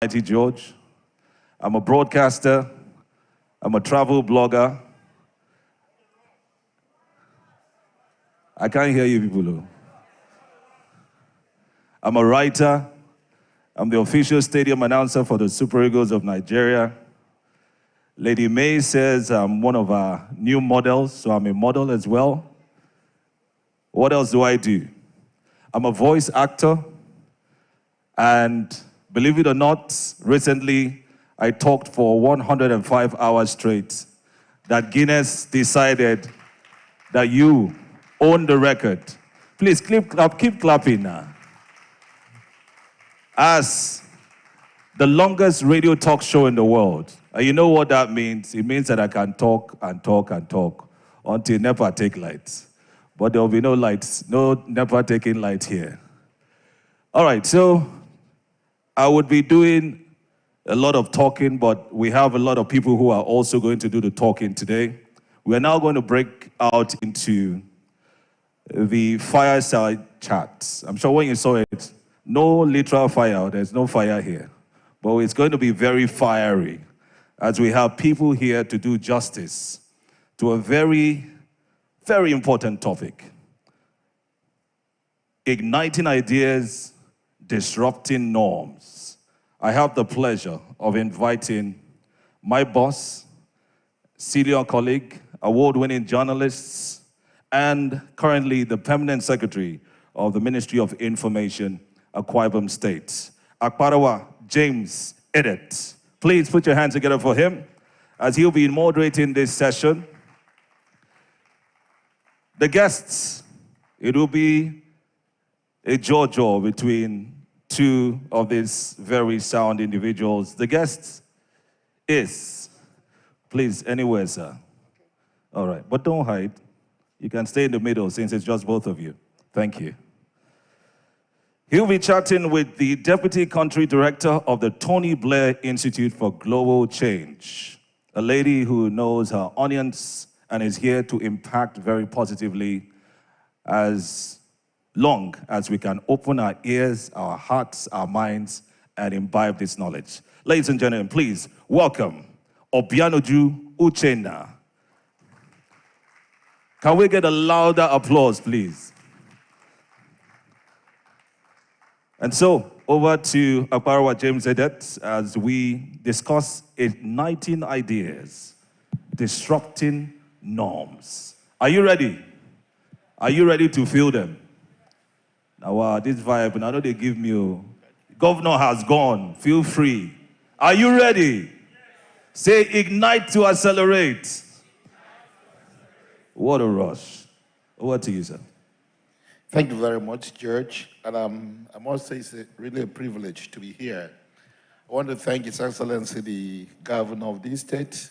𝐂𝐨𝐧𝐿. I'm a broadcaster. I'm a travel blogger. I can't hear you people though. I'm a writer. I'm the official stadium announcer for the Super Eagles of Nigeria. Lady May says I'm one of our new models, so I'm a model as well. What else do I do? I'm a voice actor, and believe it or not, recently I talked for 105 hours straight. That Guinness decided that you own the record. Please keep clapping now. As the longest radio talk show in the world. And you know what that means? It means that I can talk and talk and talk until NEPA take lights. But there will be no lights, no NEPA taking light here. All right, so I would be doing a lot of talking, but we have a lot of people who are also going to do the talking today. We are now going to break out into the fireside chats. I'm sure when you saw it, no literal fire, there's no fire here. But it's going to be very fiery as we have people here to do justice to a very, very important topic. Igniting ideas, disrupting norms. I have the pleasure of inviting my boss, senior colleague, award-winning journalists, and currently the permanent secretary of the Ministry of Information, Ibom State, Akparawa James Edet. Please put your hands together for him as he'll be moderating this session. The guests, it will be a jaw between two of these very sound individuals. The guest is, please, anywhere, sir. All right, but don't hide. You can stay in the middle since it's just both of you. Thank you. He'll be chatting with the Deputy Country Director of the Tony Blair Institute for Global Change, a lady who knows her audience and is here to impact very positively as long as we can open our ears, our hearts, our minds, and imbibe this knowledge. Ladies and gentlemen, please welcome Obianoju Uchenna. Can we get a louder applause, please? And so, over to Akparawa James Edet as we discuss igniting ideas, disrupting norms. Are you ready? Are you ready to feel them? Now, wow, this vibe, and I know they give me, governor has gone, feel free. Are you ready? Say, ignite to accelerate. What a rush. Over to you, sir. Thank you very much, George. And I must say it's really a privilege to be here. I want to thank His Excellency, the Governor of this state,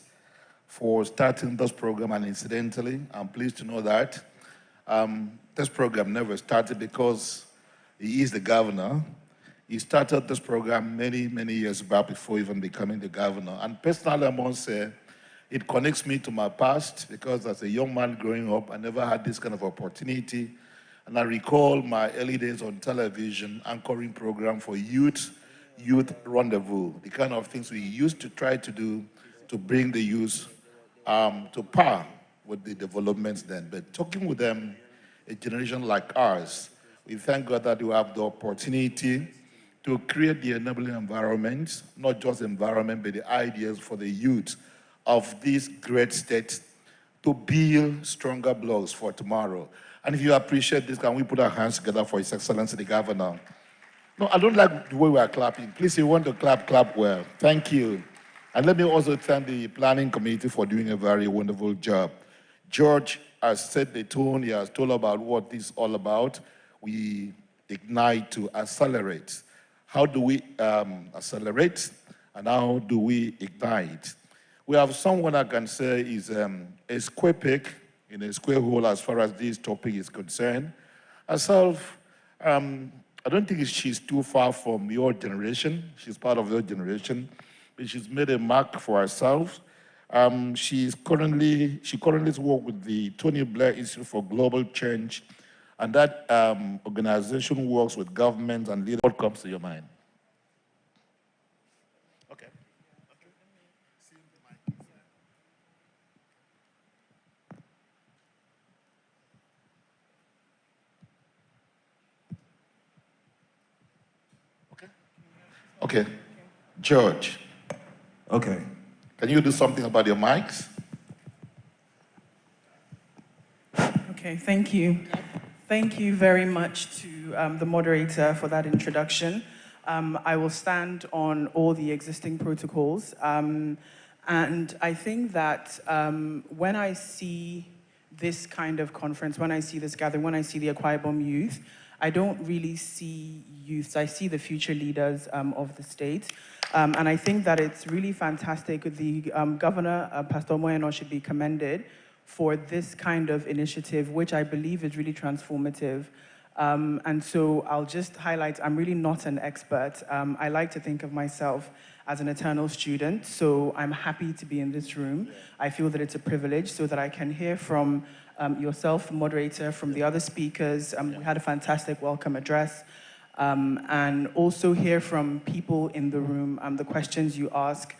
for starting this program. And incidentally, I'm pleased to know that this program never started because he is the governor. He started this program many, many years back before even becoming the governor. And personally, I must say, it connects me to my past because as a young man growing up, I never had this kind of opportunity. And I recall my early days on television, anchoring program for youth rendezvous, the kind of things we used to try to do to bring the youth to par with the developments then. But talking with them, a generation like ours, we thank God that we have the opportunity to create the enabling environment, not just environment, but the ideas for the youth of this great state to build stronger blocks for tomorrow. And if you appreciate this, can we put our hands together for His Excellency the Governor? No, I don't like the way we are clapping. Please, if you want to clap, clap well. Thank you. And let me also thank the planning committee for doing a very wonderful job. George has set the tone. He has told about what this is all about. We ignite to accelerate. How do we accelerate? And how do we ignite? We have someone I can say is a square peg in a square hole as far as this topic is concerned. Herself, I don't think she's too far from your generation. She's part of your generation, but she's made a mark for herself. She currently works with the Tony Blair Institute for Global Change, and that organization works with governments and leaders. What comes to your mind? Okay. Okay. Okay. George, Okay. can you do something about your mics? Okay, thank you. Thank you very much to the moderator for that introduction. I will stand on all the existing protocols. And I think that when I see this kind of conference, when I see this gathering, when I see the Ibom youth, I don't really see youths. I see the future leaders of the state. And I think that it's really fantastic. The governor, Pastor Moyeno, should be commended for this kind of initiative, which I believe is really transformative. And so I'll just highlight, I'm really not an expert. I like to think of myself as an eternal student, so I'm happy to be in this room. I feel that it's a privilege so that I can hear from yourself, the moderator, from the other speakers. We had a fantastic welcome address. And also hear from people in the room. The questions you ask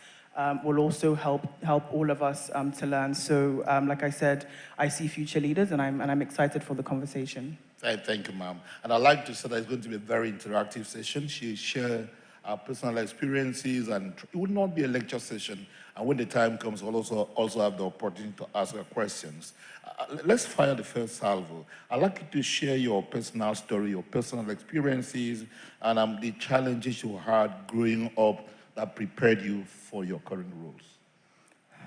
will also help all of us to learn. So, like I said, I see future leaders, and I'm excited for the conversation. Thank you, ma'am. And I'd like to say that it's going to be a very interactive session. She'll share our personal experiences, and it will not be a lecture session. And when the time comes, we'll also have the opportunity to ask her questions. Let's fire the first salvo. I'd like you to share your personal story, your personal experiences, and the challenges you had growing up that prepared you for your current roles.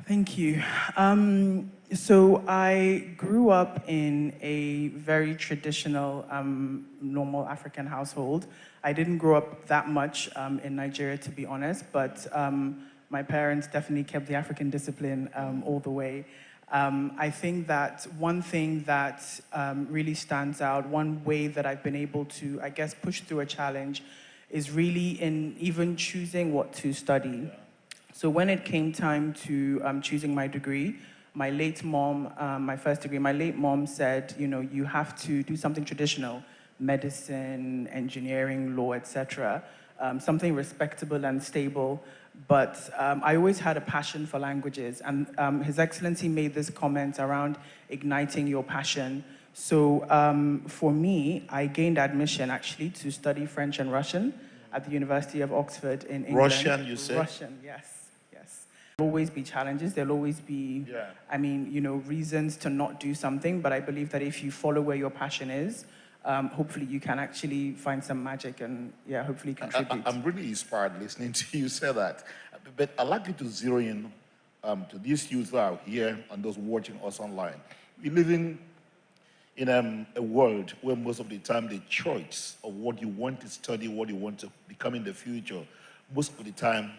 Thank you. So I grew up in a very traditional, normal African household. I didn't grow up that much in Nigeria, to be honest, but my parents definitely kept the African discipline all the way. I think that one thing that really stands out, one way that I've been able to, I guess, push through a challenge is really in even choosing what to study. So when it came time to choosing my degree, my late mom, my first degree, my late mom said, you know, you have to do something traditional, medicine, engineering, law, etc., something respectable and stable. But I always had a passion for languages, and His Excellency made this comment around igniting your passion. So for me, I gained admission actually to study French and Russian at the University of Oxford in England. Russian, you said? Russian, yes. There'll always be challenges. There'll always be, I mean, you know, reasons to not do something. But I believe that if you follow where your passion is, hopefully you can actually find some magic and, hopefully contribute. I'm really inspired listening to you say that. But I'd like you to zero in to these youth that are here and those watching us online. We live in a world where most of the time the choice of what you want to study, what you want to become in the future, most of the time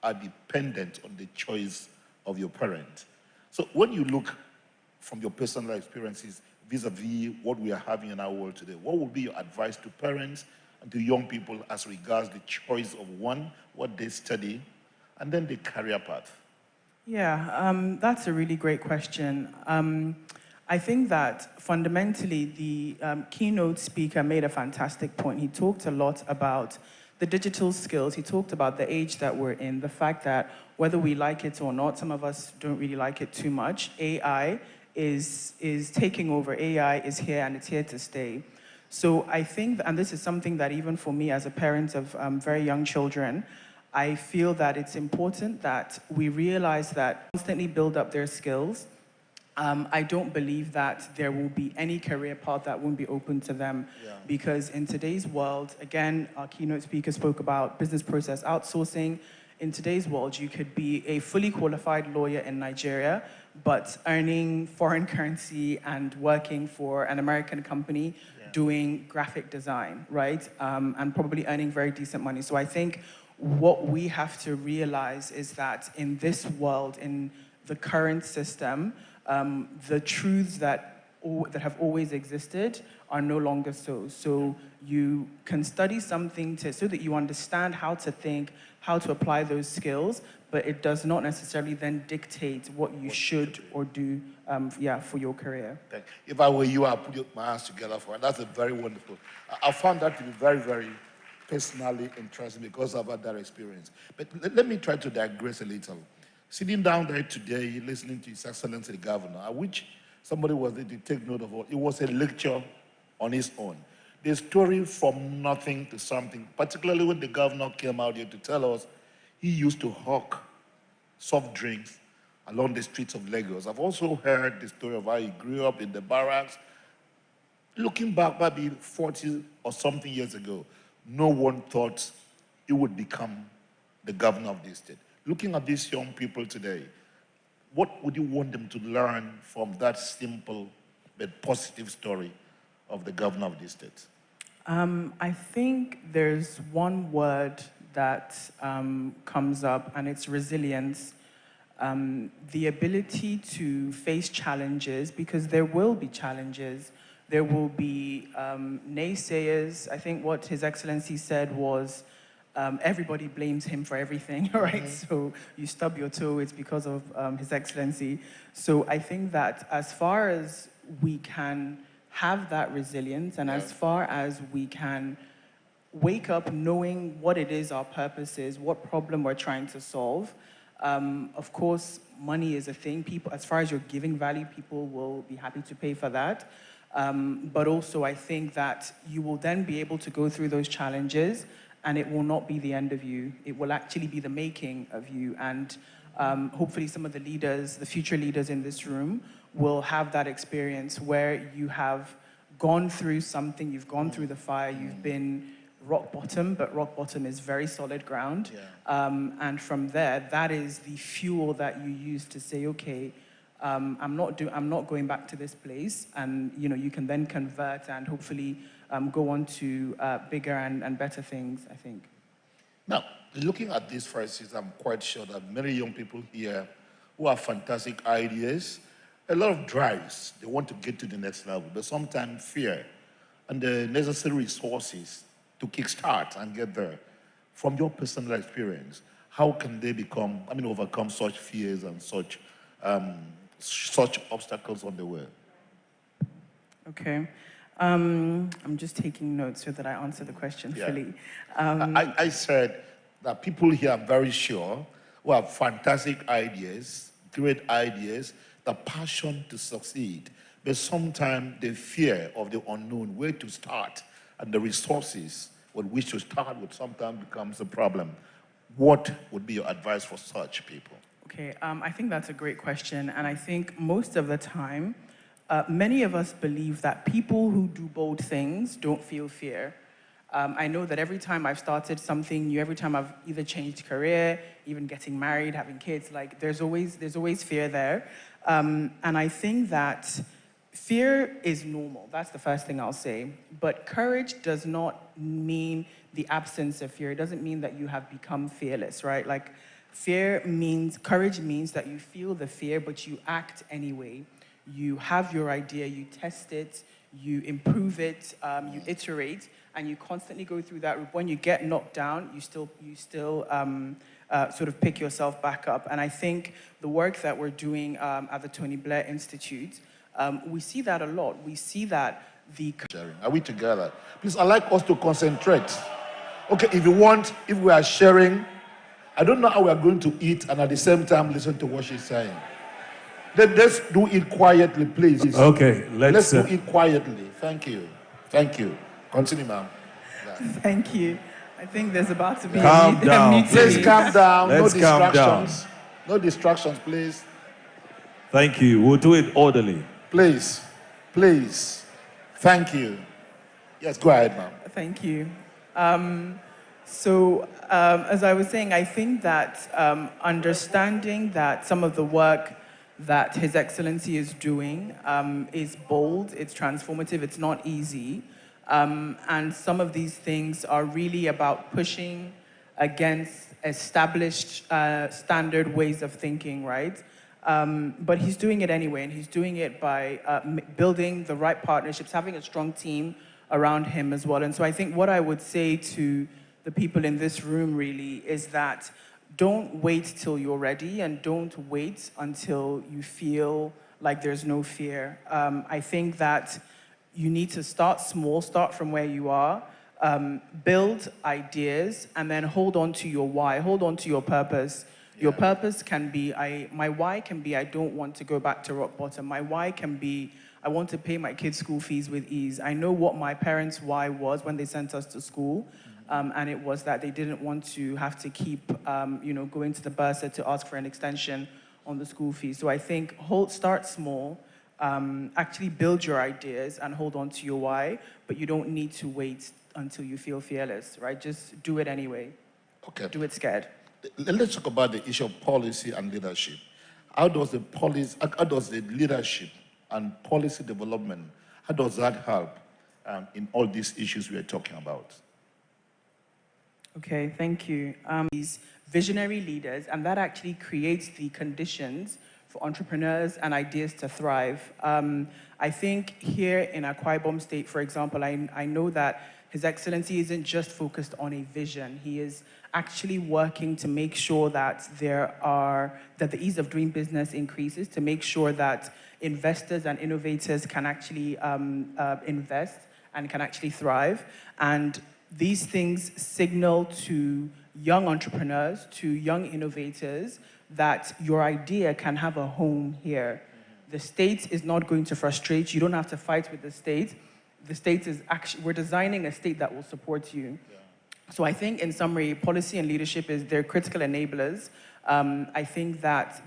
are dependent on the choice of your parent. So when you look from your personal experiences vis-a-vis what we are having in our world today, what would be your advice to parents and to young people as regards the choice of one, what they study, and then the career path? Yeah, that's a really great question. I think that fundamentally the keynote speaker made a fantastic point. He talked a lot about the digital skills. He talked about the age that we're in, the fact that whether we like it or not, some of us don't really like it too much. AI is taking over. AI is here and it's here to stay. So I think, and this is something that even for me as a parent of very young children, I feel that it's important that we realize that constantly build up their skills. I don't believe that there will be any career path that won't be open to them, because in today's world, again, our keynote speaker spoke about business process outsourcing. In today's world, you could be a fully qualified lawyer in Nigeria, but earning foreign currency and working for an American company doing graphic design, right? And probably earning very decent money. So I think what we have to realize is that in this world, in the current system, the truths that have always existed are no longer so. So you can study something so that you understand how to think, how to apply those skills, but it does not necessarily then dictate what you should or do for your career. If I were you, I'd put my hands together for it. That's a very wonderful. I found that to be very, very personally interested because I've had that experience. But let me try to digress a little. Sitting down there today, listening to His Excellency the Governor, I wish somebody was there to take note of it. It was a lecture on its own. The story from nothing to something, particularly when the governor came out here to tell us he used to hawk soft drinks along the streets of Lagos. I've also heard the story of how he grew up in the barracks. Looking back, maybe 40 or something years ago, no one thought he would become the governor of this state. Looking at these young people today, what would you want them to learn from that simple but positive story of the governor of this state? I think there's one word that comes up, and it's resilience. The ability to face challenges, because there will be challenges. There will be naysayers. I think what His Excellency said was, everybody blames him for everything, right? So you stub your toe, it's because of His Excellency. So I think that as far as we can have that resilience, and as far as we can wake up knowing what it is our purpose is, what problem we're trying to solve. Of course, money is a thing. People, as far as you're giving value, people will be happy to pay for that. But also, I think that you will then be able to go through those challenges, and it will not be the end of you. It will actually be the making of you. And hopefully some of the leaders, the future leaders in this room, will have that experience where you have gone through something, you've gone through the fire, you've been rock bottom, but rock bottom is very solid ground. And from there, that is the fuel that you use to say, okay, I'm not going back to this place. And you can then convert and hopefully go on to bigger and better things, I think. Now, looking at these phrases, I'm quite sure that many young people here who have fantastic ideas, a lot of drives, they want to get to the next level, but sometimes fear and the necessary resources to kickstart and get there. From your personal experience, how can they overcome such fears and such obstacles on the way? Okay. I'm just taking notes so that I answer the question fully. I said that people here are very sure who have fantastic ideas, great ideas, the passion to succeed, but sometimes the fear of the unknown, where to start, and the resources with which to start would sometimes becomes a problem. What would be your advice for such people? Okay, I think that's a great question, and I think most of the time, many of us believe that people who do bold things don't feel fear. I know that every time I've started something new, every time I've either changed career, even getting married, having kids, like there's always fear there. And I think that fear is normal. That's the first thing I'll say. But courage does not mean the absence of fear. It doesn't mean that you have become fearless, right? Like courage means that you feel the fear, but you act anyway. You have your idea, you test it, you improve it, you iterate, and you constantly go through that. When you get knocked down, you still sort of pick yourself back up. And I think the work that we're doing at the Tony Blair Institute, we see that a lot. We see that Are we together? Please, I'd like us to concentrate. Okay, if we are sharing, I don't know how we are going to eat and at the same time listen to what she's saying. Let's do it quietly, please. Okay, let's do it quietly. Thank you. Thank you. Continue, ma'am. Yeah. Thank you. I think there's about to be calm down. meeting. Please calm down. Let's no calm distractions. down. No distractions, please. Thank you. We'll do it orderly. Please. Please. Thank you. Yes, go ahead, ma'am. Thank you. As I was saying, I think that understanding that some of the work that His Excellency is doing is bold, it's transformative, it's not easy. And some of these things are really about pushing against established standard ways of thinking, right? But he's doing it anyway, and he's doing it by building the right partnerships, having a strong team around him as well. And so I think what I would say to the people in this room really is that don't wait till you're ready, and don't wait until you feel like there's no fear. I think that you need to start small, start from where you are. build ideas and then hold on to your why, hold on to your purpose. Your purpose can be, my why can be, I don't want to go back to rock bottom. My why can be, I want to pay my kids' school fees with ease. I know what my parents' why was when they sent us to school, and it was that they didn't want to have to keep, going to the bursar to ask for an extension on the school fees. So I think start small, actually build your ideas and hold on to your why, but you don't need to wait until you feel fearless, right? Just do it anyway. Okay. Do it scared. Let's talk about the issue of policy and leadership. How does the leadership and policy development, how does that help in all these issues we are talking about? Okay, thank you. These visionary leaders, and that actually creates the conditions for entrepreneurs and ideas to thrive. I think here in Akwa Ibom State, for example, I know that His Excellency isn't just focused on a vision. He is actually working to make sure that that the ease of doing business increases, to make sure that investors and innovators can actually invest and can actually thrive. And these things signal to young entrepreneurs, to young innovators, that your idea can have a home here. The state is not going to frustrate you. You don't have to fight with the state. The state is actually, we're designing a state that will support you. Yeah. So I think in summary, policy and leadership they're critical enablers. I think that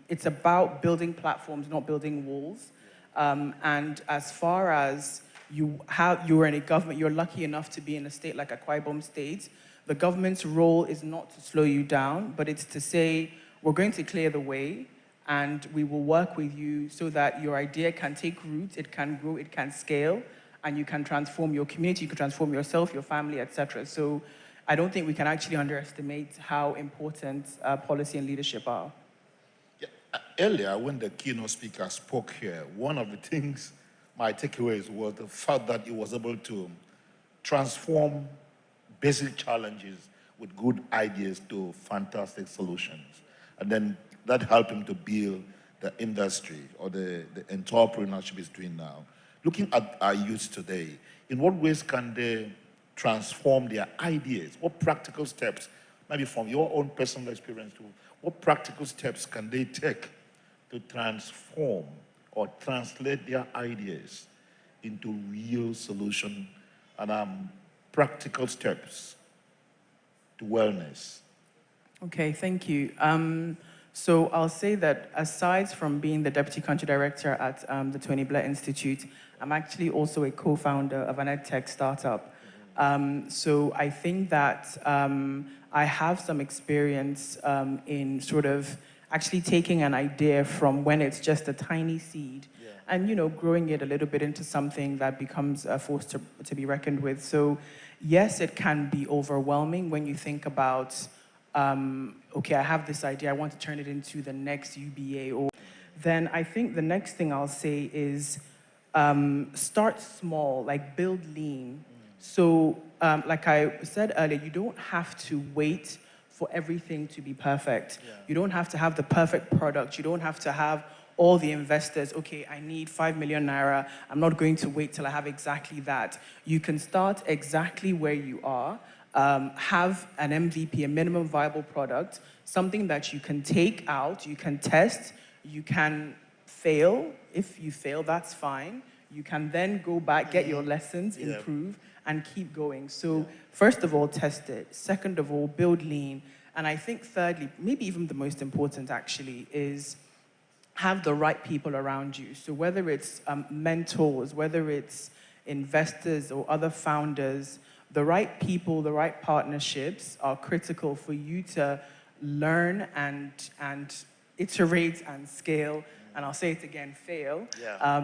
it's about building platforms, not building walls. And as far as you're in a government, you're lucky enough to be in a state like Akwa Ibom State, the government's role is not to slow you down, but it's to say, we're going to clear the way, and we will work with you so that your idea can take root, it can grow, it can scale, and you can transform your community, you can transform yourself, your family, etc. So I don't think we can actually underestimate how important policy and leadership are. Yeah. Earlier, when the keynote speaker spoke here, one of the things, my takeaways was the fact that he was able to transform basic challenges with good ideas to fantastic solutions. And then that helped him to build the industry or the entrepreneurship he's doing now. Looking at our youth today, in what ways can they transform their ideas? What practical steps, maybe from your own personal experience, what practical steps can they take to transform or translate their ideas into real solution and practical steps to wellness? Okay, thank you. So I'll say that aside from being the Deputy Country Director at the Tony Blair Institute, I'm actually also a co-founder of an edtech startup. So I think that I have some experience in sort of actually taking an idea from when it's just a tiny seed and, growing it a little bit into something that becomes a force to be reckoned with. So yes, it can be overwhelming when you think about, okay, I have this idea, I want to turn it into the next UBA. Then I think the next thing I'll say is start small, like build lean. So like I said earlier, you don't have to wait for everything to be perfect. You don't have to have the perfect product. You don't have to have all the investors, okay, I need 5 million naira. I'm not going to wait till I have exactly that. You can start exactly where you are, have an MVP, a minimum viable product, something that you can take out, you can test, you can fail. If you fail, that's fine. You can then go back, get your lessons, improve, and keep going. So first of all, test it. Second of all, build lean. And I think thirdly, maybe even the most important actually, is have the right people around you. So whether it's mentors, whether it's investors or other founders, the right people, the right partnerships are critical for you to learn and iterate and scale. And I'll say it again, fail.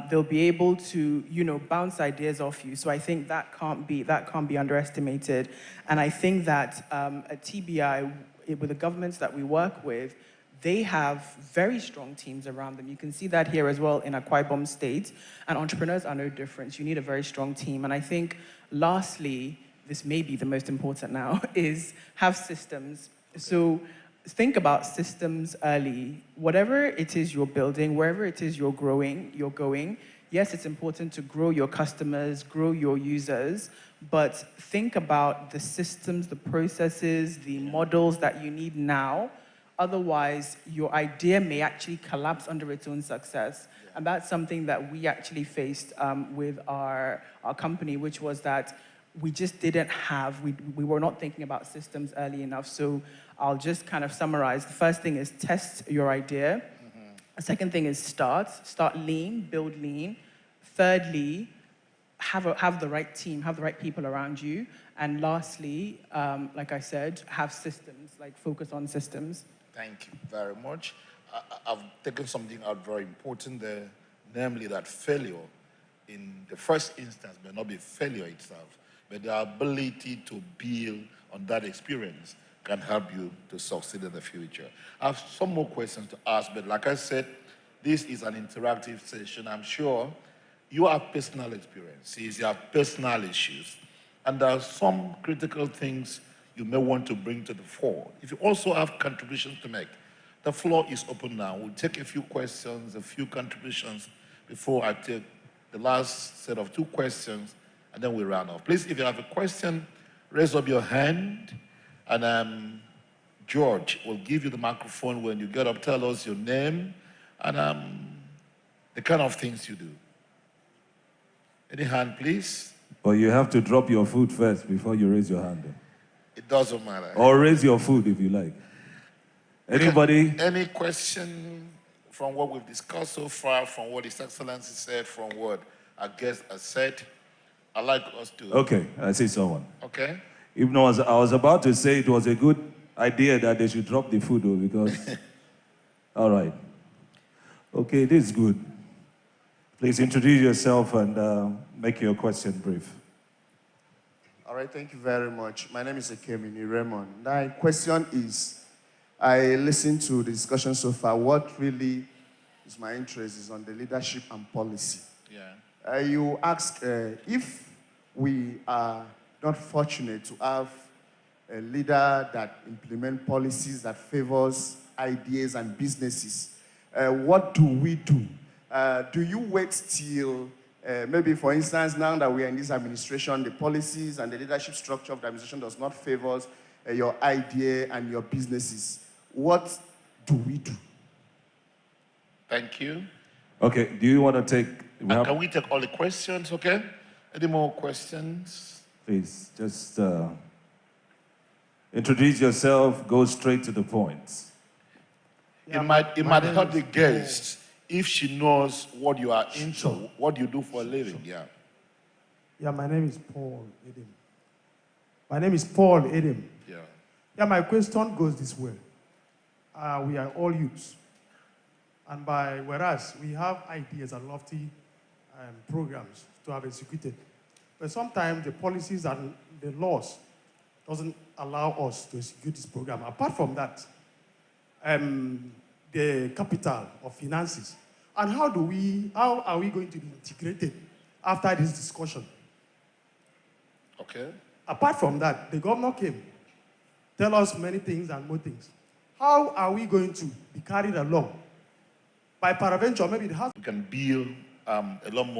They'll be able to, bounce ideas off you. So I think that can't be underestimated. And I think that at TBI, with the governments that we work with, they have very strong teams around them. You can see that here as well in Akwa Ibom State. And entrepreneurs are no different. You need a very strong team. And I think, lastly, this may be the most important now, is have systems. So think about systems early. Whatever it is you're building, wherever it is you're going, yes, it's important to grow your customers, grow your users, but think about the systems, the processes, the models that you need now. Otherwise, your idea may actually collapse under its own success. And that's something that we actually faced with our company, which was that we just didn't have, we were not thinking about systems early enough. So I'll just kind of summarize. The first thing is test your idea. The second thing is start lean, build lean. Thirdly, have the right team, have the right people around you. And lastly, like I said, have systems, like focus on systems. Thank you very much. I've taken something out very important there, namely that failure in the first instance may not be failure itself, but the ability to build on that experience can help you to succeed in the future. I have some more questions to ask, but like I said, this is an interactive session. I'm sure you have personal experiences, you have personal issues, and there are some critical things you may want to bring to the fore. If you also have contributions to make, the floor is open now. We'll take a few questions, a few contributions before I take the last set of 2 questions, and then we round off. Please, if you have a question, raise up your hand, and George will give you the microphone. When you get up, tell us your name and the kind of things you do. Any hand, please? But you have to drop your food first before you raise your hand. It doesn't matter. Or raise your food if you like. Anybody? Any question from what we've discussed so far, from what His Excellency said, from what our guest has said? I'd like us to... Okay, I see someone. Okay. Even though I was about to say it was a good idea that they should drop the food, though, because... All right. Okay, this is good. Please introduce yourself and make your question brief. All right, thank you very much. My name is 𝐂𝐨𝐧𝐷𝐿. My question is, I listened to the discussion so far. What really is my interest is on the leadership and policy. Yeah. You asked if we are not fortunate to have a leader that implements policies that favors ideas and businesses, what do we do? Do you wait till, maybe for instance, now that we are in this administration, the policies and the leadership structure of the administration does not favor your idea and your businesses? What do we do? Thank you. Okay, do you want to take... Can we take all the questions, okay? Any more questions? Please, just introduce yourself, go straight to the point. Yeah, it might help the guest if she knows what you are into, what you do for a living. Yeah. Yeah, my name is Paul Edim. My name is Paul Edim. Yeah. Yeah, my question goes this way. We are all youths. And whereas we have ideas and lofty programs to have executed, but sometimes the policies and the laws doesn't allow us to execute this program. Apart from that, the capital of finances. And how are we going to be integrated after this discussion? Okay. Apart from that, the governor came, tell us many things and more things. How are we going to be carried along? By peradventure, maybe the house... We can build a lot more